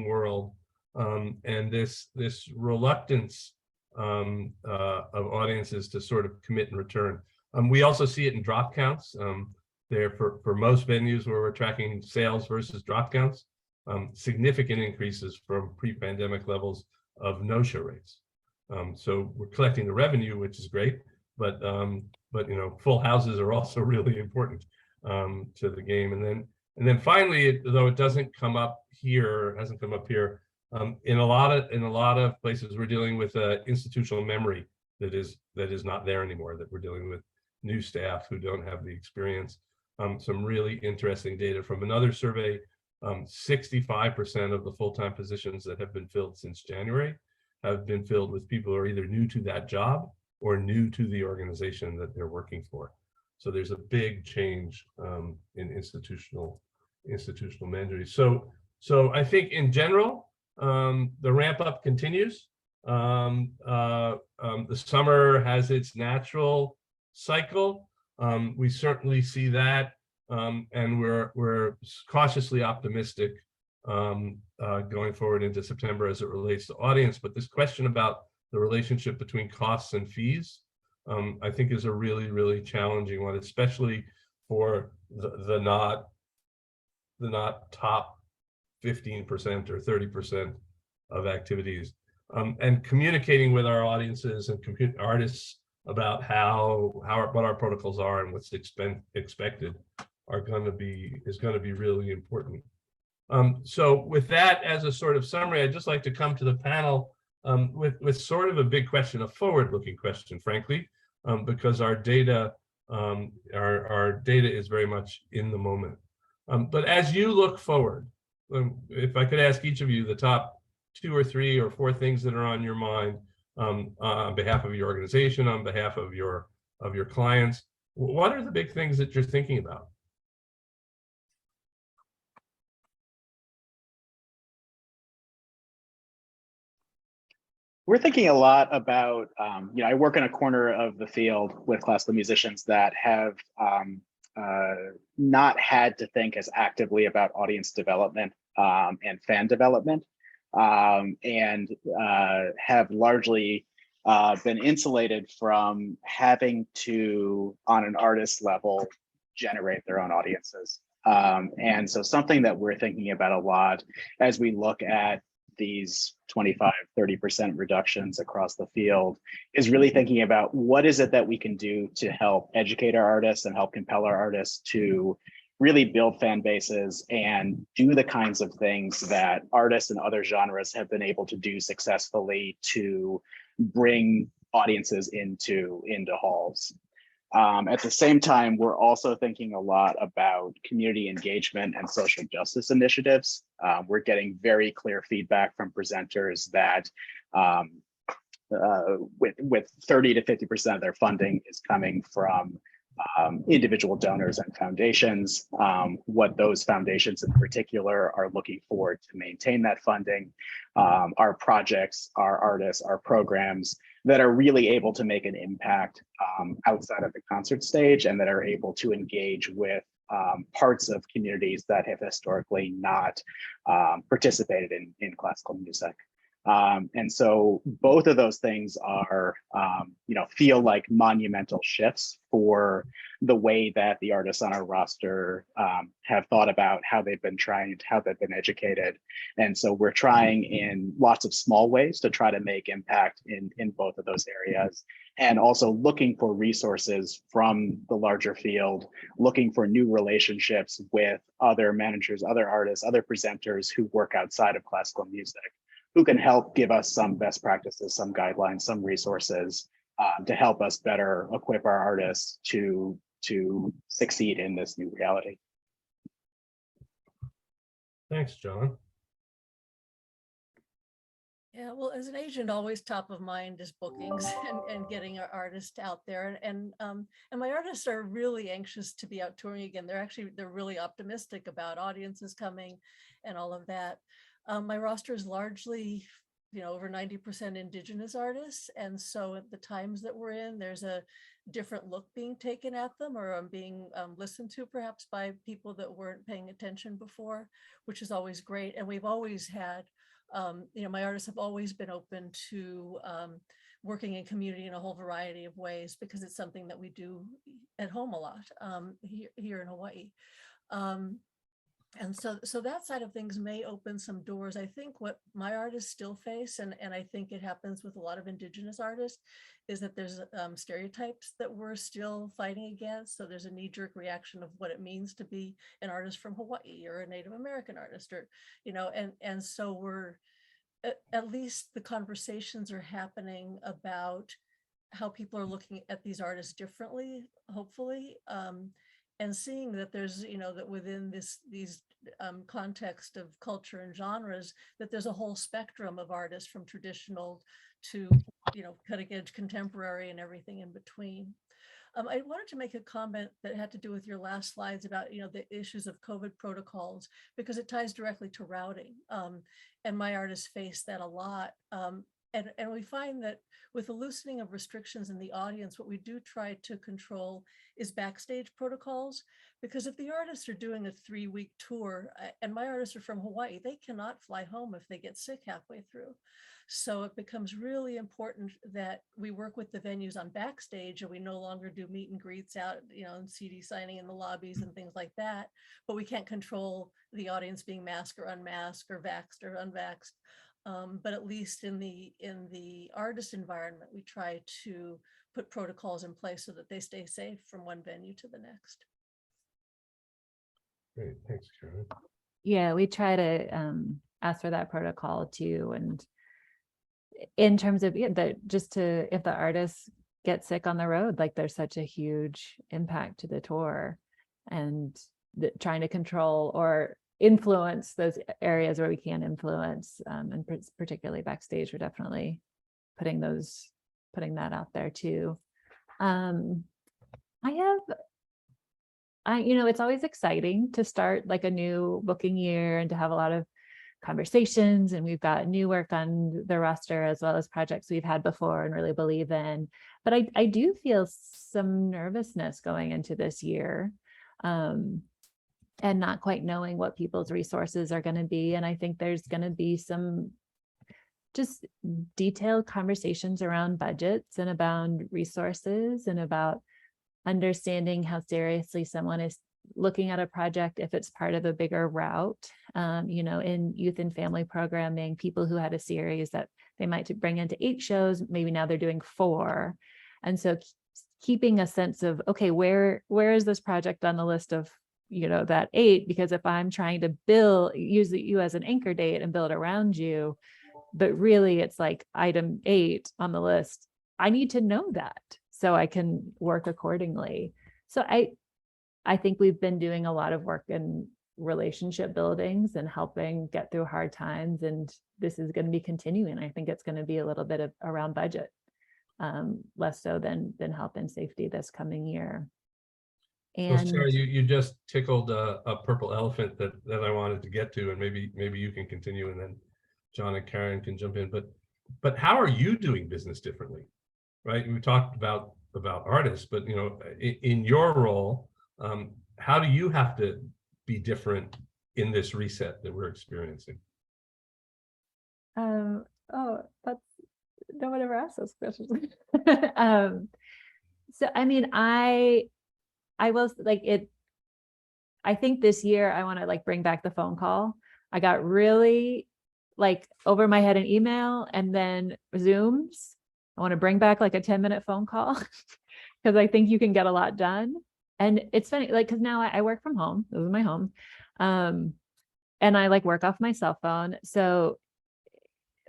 world, and this reluctance of audiences to sort of commit and return. We also see it in drop counts. there for most venues where we're tracking sales versus drop counts, significant increases from pre-pandemic levels of no-show rates. So we're collecting the revenue, which is great, but full houses are also really important to the game. And then finally, though it doesn't come up here, hasn't come up here, in a lot of places we're dealing with institutional memory that is not there anymore. That we're dealing with new staff who don't have the experience. Some really interesting data from another survey. 65% of the full-time positions that have been filled since January have been filled with people who are either new to that job or new to the organization that they're working for. So there's a big change in institutional memory. So I think in general, the ramp up continues. The summer has its natural cycle. We certainly see that, and we're cautiously optimistic going forward into September as it relates to audience. But this question about the relationship between costs and fees, I think is a really, really challenging one, especially for the not top 15% or 30% of activities, and communicating with our audiences and artists about what our protocols are and what's expected is going to be really important. So with that as a sort of summary, I'd just like to come to the panel with sort of a big question, a forward-looking question, frankly, because our data is very much in the moment. But as you look forward, if I could ask each of you the top 2 or 3 or 4 things that are on your mind on behalf of your organization, on behalf of your clients, what are the big things that you're thinking about? We're thinking a lot about, I work in a corner of the field with classical musicians that have not had to think as actively about audience development and fan development, and have largely been insulated from having to, on an artist level, generate their own audiences. And so something that we're thinking about a lot as we look at these 25-30% reductions across the field is really thinking about what is it that we can do to help educate our artists and help compel our artists to really build fan bases and do the kinds of things that artists in other genres have been able to do successfully to bring audiences into halls. At the same time, we're also thinking a lot about community engagement and social justice initiatives. We're getting very clear feedback from presenters that with 30 to 50% of their funding is coming from individual donors and foundations. What those foundations in particular are looking for to maintain that funding are projects, our artists, our programs that are really able to make an impact outside of the concert stage and that are able to engage with parts of communities that have historically not participated in classical music. And so both of those things are, feel like monumental shifts for the way that the artists on our roster have thought about how they've been trained, how they've been educated. And so we're trying in lots of small ways to try to make impact in both of those areas. And also looking for resources from the larger field, looking for new relationships with other managers, other artists, other presenters who work outside of classical music, who can help give us some best practices, some guidelines, some resources to help us better equip our artists to succeed in this new reality. Thanks, John. Yeah, well, as an agent, always top of mind is bookings and getting our artists out there. And my artists are really anxious to be out touring again. They're really optimistic about audiences coming and all of that. My roster is largely, over 90% Indigenous artists. And so at the times that we're in, there's a different look being taken at them, or being listened to perhaps by people that weren't paying attention before, which is always great. And we've always had, my artists have always been open to working in community in a whole variety of ways, because it's something that we do at home a lot here in Hawaii. And so that side of things may open some doors. I think what my artists still face, and I think it happens with a lot of Indigenous artists, is that there's stereotypes that we're still fighting against. So there's a knee-jerk reaction of what it means to be an artist from Hawaii or a Native American artist, or, and so we're, at least the conversations are happening about how people are looking at these artists differently, hopefully, and seeing that there's, that within these context of culture and genres, that there's a whole spectrum of artists, from traditional to, cutting edge contemporary and everything in between. I wanted to make a comment that had to do with your last slides about, the issues of COVID protocols, because it ties directly to routing. And my artists face that a lot. And we find that with the loosening of restrictions in the audience, what we do try to control is backstage protocols, because if the artists are doing a 3-week tour, and my artists are from Hawaii, they cannot fly home if they get sick halfway through. So it becomes really important that we work with the venues on backstage, and we no longer do meet and greets out, and CD signing in the lobbies and things like that. But we can't control the audience being masked or unmasked or vaxxed or unvaxxed. But at least in the artist environment, we try to put protocols in place so that they stay safe from one venue to the next. Great, thanks, Karen. Yeah, we try to ask for that protocol too. And in terms of if the artists get sick on the road, like there's such a huge impact to the tour, and trying to control or influence those areas where we can influence, and particularly backstage, we're definitely putting that out there too. It's always exciting to start like a new booking year and to have a lot of conversations, and we've got new work on the roster as well as projects we've had before and really believe in. But I do feel some nervousness going into this year, and not quite knowing what people's resources are going to be. And I think there's going to be some just detailed conversations around budgets and about resources, and about understanding how seriously someone is looking at a project if it's part of a bigger route. In youth and family programming, people who had a series that they might bring into 8 shows, maybe now they're doing 4. And so keeping a sense of, okay, where is this project on the list of, that 8? Because if I'm trying to use you as an anchor date and build around you, but really it's like item 8 on the list, I need to know that so I can work accordingly. So I think we've been doing a lot of work in relationship buildings and helping get through hard times, and this is going to be continuing. I think it's going to be a little bit of around budget, less so than health and safety this coming year. Well, And Sarah, you just tickled a purple elephant that I wanted to get to, and maybe you can continue, and then John and Karen can jump in. But how are you doing business differently, right? We talked about artists, but in your role, how do you have to be different in this reset that we're experiencing? no one ever asked those questions. So I mean, I will like it. I think this year I want to like bring back the phone call. I got really like over my head in email and then Zooms. I want to bring back like a 10-minute phone call because I think you can get a lot done. And it's funny, like, because now I work from home. This is my home. And I like work off my cell phone. So,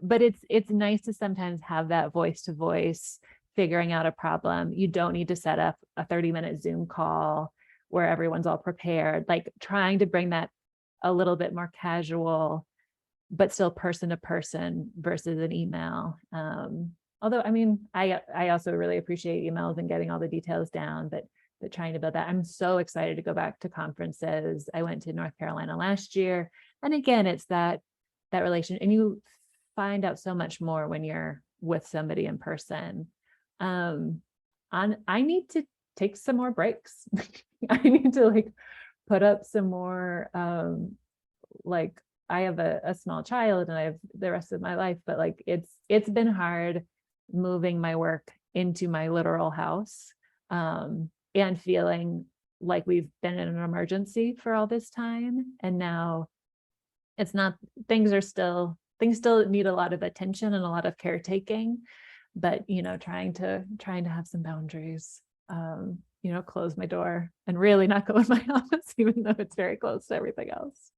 but it's nice to sometimes have that voice to voice figuring out a problem. You don't need to set up a 30-minute Zoom call where everyone's all prepared, like trying to bring that a little bit more casual, but still person to person versus an email. Although, I mean, I also really appreciate emails and getting all the details down, but trying to build that. I'm so excited to go back to conferences. I went to North Carolina last year. And again, it's that relation, and you find out so much more when you're with somebody in person. I need to take some more breaks. I need to like put up some more, like I have a small child and I have the rest of my life, but like it's been hard moving my work into my literal house, and feeling like we've been in an emergency for all this time. And now it's not, things still need a lot of attention and a lot of caretaking, but, trying to have some boundaries, close my door and really not go in my office, even though it's very close to everything else.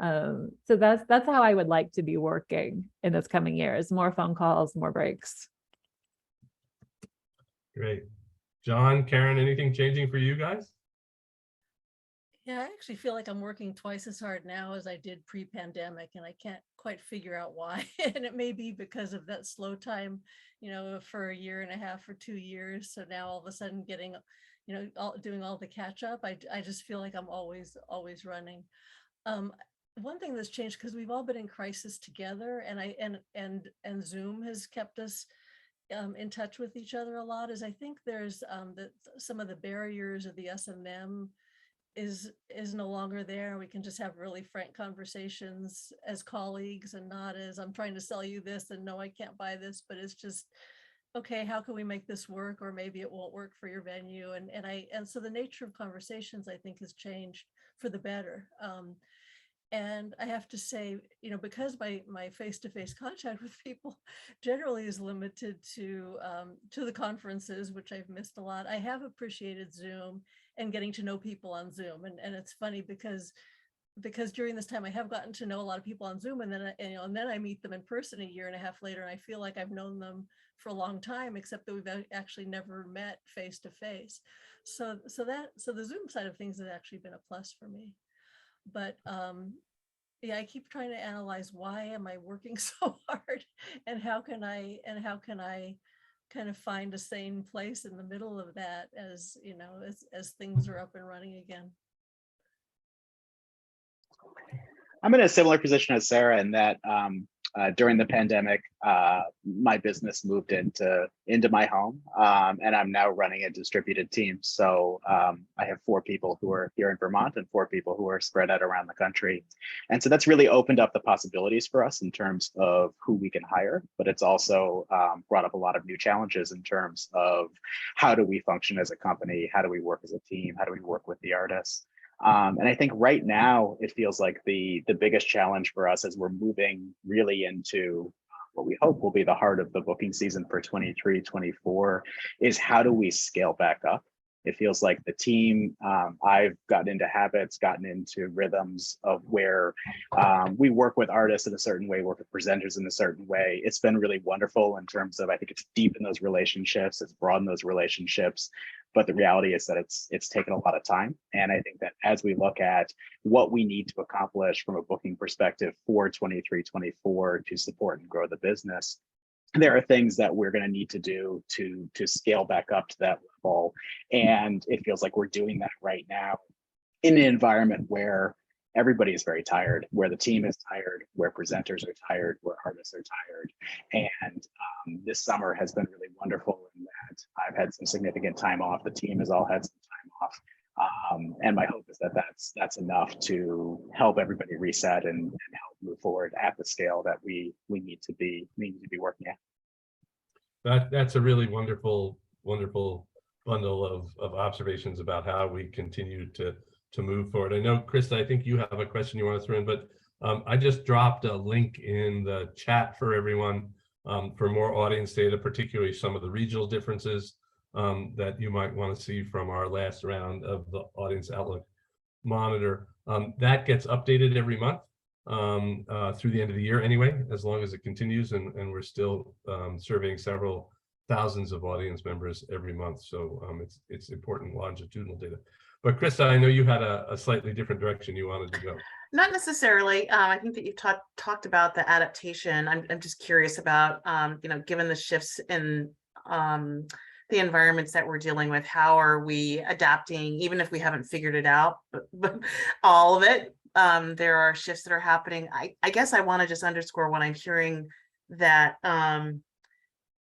So that's how I would like to be working in this coming year, is more phone calls, more breaks. Great. John, Karen, anything changing for you guys? Yeah, I actually feel like I'm working twice as hard now as I did pre-pandemic, and I can't quite figure out why. And it may be because of that slow time, for a year and a half or 2 years. So now all of a sudden getting, doing all the catch up, I just feel like I'm always running. One thing that's changed, because we've all been in crisis together, and Zoom has kept us in touch with each other a lot, is I think there's some of the barriers of the SMM is no longer there. We can just have really frank conversations as colleagues, and not as I'm trying to sell you this and no, I can't buy this, but it's just, okay, how can we make this work? Or maybe it won't work for your venue. And so the nature of conversations, I think, has changed for the better. And I have to say, because my face-to-face contact with people generally is limited to the conferences, which I've missed a lot, I have appreciated Zoom and getting to know people on Zoom. And it's funny because during this time I have gotten to know a lot of people on Zoom, and then I meet them in person a year and a half later, and I feel like I've known them for a long time, except that we've actually never met face to face. So the Zoom side of things has actually been a plus for me. But yeah, I keep trying to analyze, why am I working so hard, and how can I kind of find a sane place in the middle of that, as as things are up and running again. I'm in a similar position as Sarah in that during the pandemic, my business moved into my home, and I'm now running a distributed team. So I have 4 people who are here in Vermont and 4 people who are spread out around the country. And so that's really opened up the possibilities for us in terms of who we can hire, but it's also brought up a lot of new challenges in terms of how do we function as a company, how do we work as a team, how do we work with the artists. And I think right now it feels like the biggest challenge for us as we're moving really into what we hope will be the heart of the booking season for 23-24 is how do we scale back up? It feels like the team, I've gotten into habits, gotten into rhythms of where we work with artists in a certain way, work with presenters in a certain way. It's been really wonderful in terms of, I think it's deepened those relationships, it's broadened those relationships. But the reality is that it's taken a lot of time. And I think that as we look at what we need to accomplish from a booking perspective for 23-24 to support and grow the business, there are things that we're going to need to do to scale back up to that level. And it feels like we're doing that right now in an environment where everybody is very tired, where the team is tired, where presenters are tired, where artists are tired. And this summer has been really wonderful in that I've had some significant time off. The team has all had some time off. And my hope is that that's enough to help everybody reset and help move forward at the scale that we need to be working at. That's a really wonderful bundle of observations about how we continue to move forward. I know, Krista, I think you have a question you want to throw in, but I just dropped a link in the chat for everyone for more audience data, particularly some of the regional differences that you might want to see from our last round of the Audience Outlook Monitor. That gets updated every month through the end of the year anyway, as long as it continues, and we're still surveying several thousands of audience members every month. So it's important longitudinal data. But Krista, I know you had a slightly different direction you wanted to go. Not necessarily. I think that you talked about the adaptation. I'm just curious about, given the shifts in the environments that we're dealing with, how are we adapting, even if we haven't figured it out, but all of it. There are shifts that are happening. I guess I want to just underscore what I'm hearing, that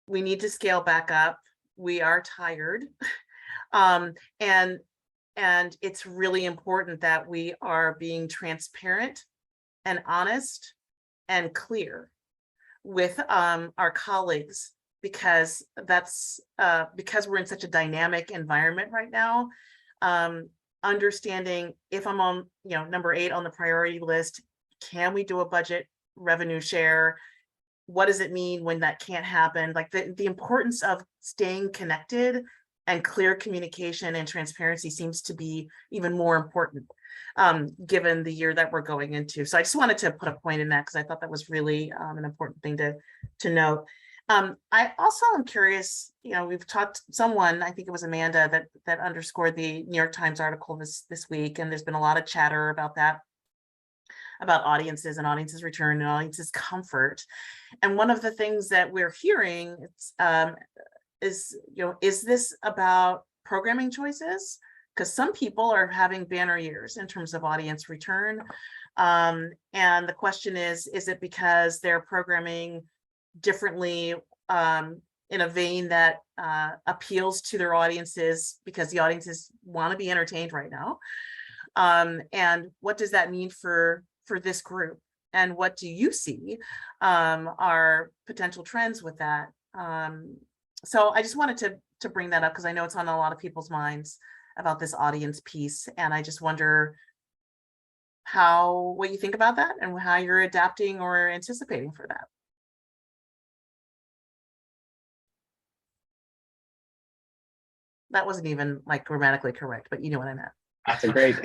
we need to scale back up. We are tired. And it's really important that we are being transparent and honest and clear with our colleagues because because we're in such a dynamic environment right now. Understanding if I'm on, number 8 on the priority list, can we do a budget revenue share? What does it mean when that can't happen? Like the importance of staying connected and clear communication and transparency seems to be even more important given the year that we're going into. So I just wanted to put a point in that because I thought that was really an important thing to note. I also am curious, we've talked, someone, I think it was Amanda, that underscored the New York Times article this week, and there's been a lot of chatter about that, about audiences and audiences return and audiences comfort. And one of the things that we're hearing is this about programming choices? Because some people are having banner years in terms of audience return. And the question is it because they're programming differently in a vein that appeals to their audiences because the audiences want to be entertained right now? And what does that mean for this group? And what do you see are potential trends with that? So I just wanted to bring that up because I know it's on a lot of people's minds about this audience piece. And I just wonder what you think about that and how you're adapting or anticipating for that. That wasn't even like grammatically correct, but you know what I meant. That's a great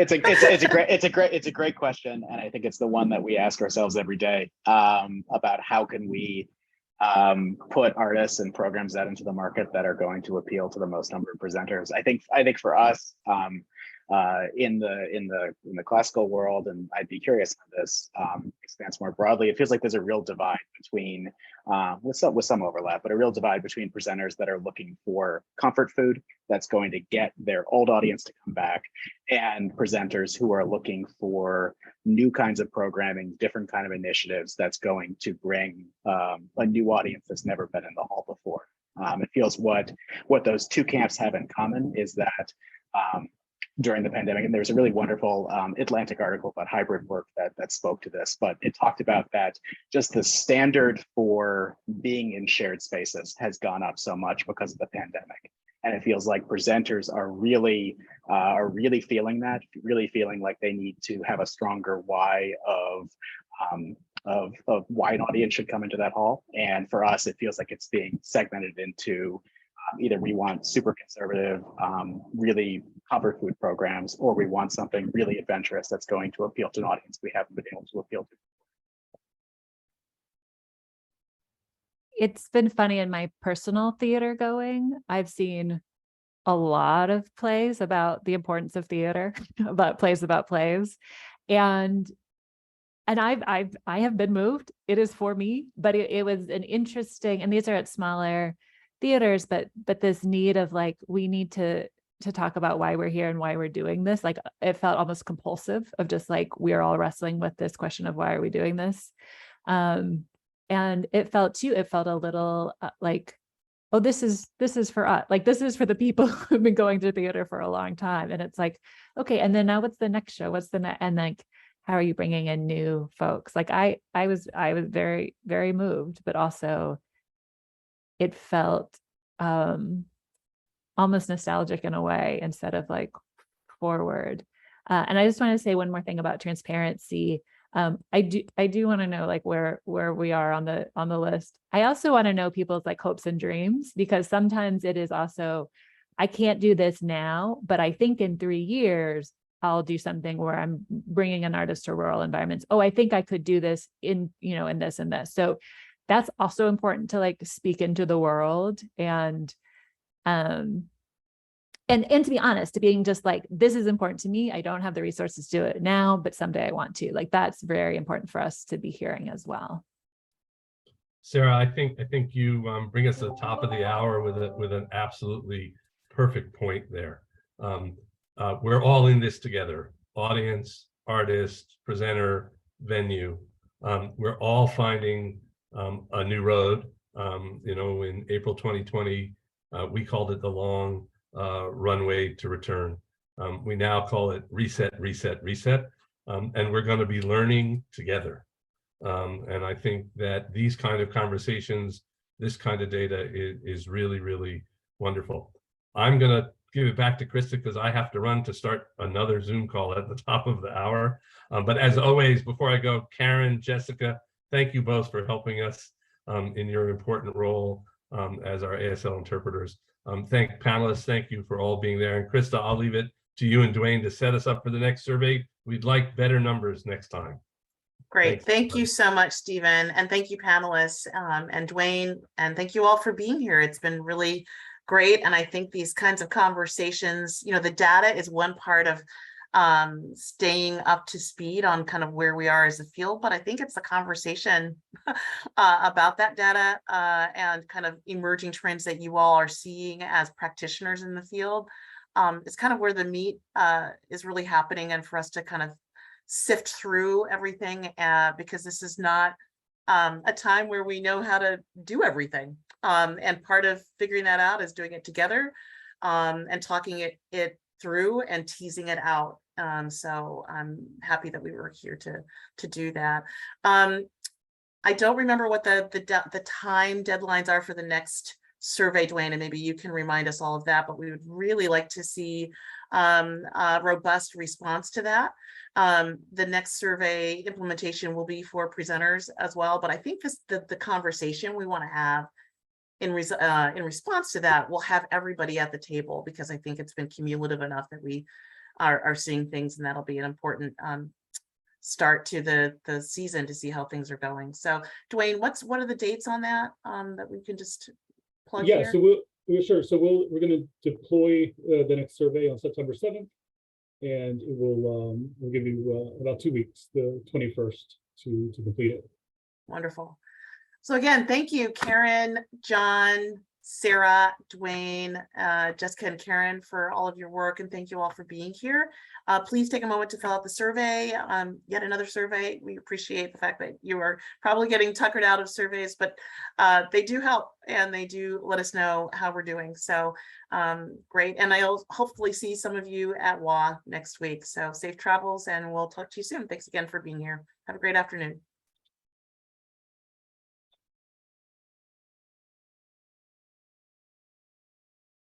question, and I think it's the one that we ask ourselves every day about how can we put artists and programs out into the market that are going to appeal to the most number of presenters. I think for us in the classical world, and I'd be curious how this expands more broadly, it feels like there's a real divide between with some overlap, but a real divide between presenters that are looking for comfort food that's going to get their old audience to come back, and presenters who are looking for new kinds of programming, different kind of initiatives that's going to bring a new audience that's never been in the hall before. It feels what those two camps have in common is that during the pandemic, and there's a really wonderful Atlantic article about hybrid work that spoke to this, but it talked about that just the standard for being in shared spaces has gone up so much because of the pandemic. And it feels like presenters are really feeling that, really feeling like they need to have a stronger why of why an audience should come into that hall. And for us, it feels like it's being segmented into either we want super conservative, really comfort food programs, or we want something really adventurous that's going to appeal to an audience we haven't been able to appeal to. It's been funny in my personal theater going. I've seen a lot of plays about the importance of theater, about plays. And I have been moved. It is for me, but it was an interesting, and these are at smaller theaters, but this need of like, we need to talk about why we're here and why we're doing this. Like it felt almost compulsive of just like, we're all wrestling with this question of why are we doing this? And it felt a little like, oh, this is for us. Like, this is for the people who've been going to theater for a long time. And it's like, okay, and then now what's the next show? What's the next? And like, how are you bringing in new folks? Like I was very, very moved, but also it felt almost nostalgic in a way instead of like forward. And I just want to say one more thing about transparency. I do want to know like where we are on the list. I also want to know people's like hopes and dreams, because sometimes it is also, I can't do this now, but I think in 3 years, I'll do something where I'm bringing an artist to rural environments. Oh, I think I could do this in this and this. So that's also important to like speak into the world and to be honest, to being just like, this is important to me. I don't have the resources to do it now, but someday I want to. Like, that's very important for us to be hearing as well. Sarah, I think you bring us to the top of the hour with an absolutely perfect point there. We're all in this together: audience, artist, presenter, venue. We're all finding a new road. In April 2020, we called it the long runway to return. We now call it reset, reset, reset. And we're going to be learning together. And I think that these kind of conversations this kind of data is really, really wonderful. I'm going to give it back to Krista because I have to run to start another Zoom call at the top of the hour. But as always, before I go, Karen, Jessica, thank you both for helping us in your important role as our ASL interpreters. Panelists, thank you for all being there. And Krista, I'll leave it to you and Dwayne to set us up for the next survey. We'd like better numbers next time. Great. Thanks. Thank you so much, Stephen. And thank you, panelists, and Dwayne. And thank you all for being here. It's been really great. And I think these kinds of conversations, you know, the data is one part of staying up to speed on kind of where we are as a field, but I think it's the conversation about that data and kind of emerging trends that you all are seeing as practitioners in the field. It's kind of where the meat is really happening, and for us to kind of sift through everything because this is not a time where we know how to do everything. And part of figuring that out is doing it together and talking it through and teasing it out. So I'm happy that we were here to do that. I don't remember what the time deadlines are for the next survey, Dwayne, and maybe you can remind us all of that, but we would really like to see a robust response to that. The next survey implementation will be for presenters as well, but I think the conversation we want to have in response to that will have everybody at the table, because I think it's been cumulative enough that we are seeing things, and that'll be an important start to the season to see how things are going. So Dwayne, what are the dates on that that we can just plug here? So we're going to deploy the next survey on September 7th, and it will we'll give you about 2 weeks, the 21st, to complete it. Wonderful. So again, thank you, Karen, John, Sarah, Dwayne, Jessica, and Karen for all of your work, and thank you all for being here. Please take a moment to fill out the survey, yet another survey. We appreciate the fact that you are probably getting tuckered out of surveys, but they do help, and they do let us know how we're doing. So great, and I'll hopefully see some of you at WA next week. So safe travels, and we'll talk to you soon. Thanks again for being here. Have a great afternoon.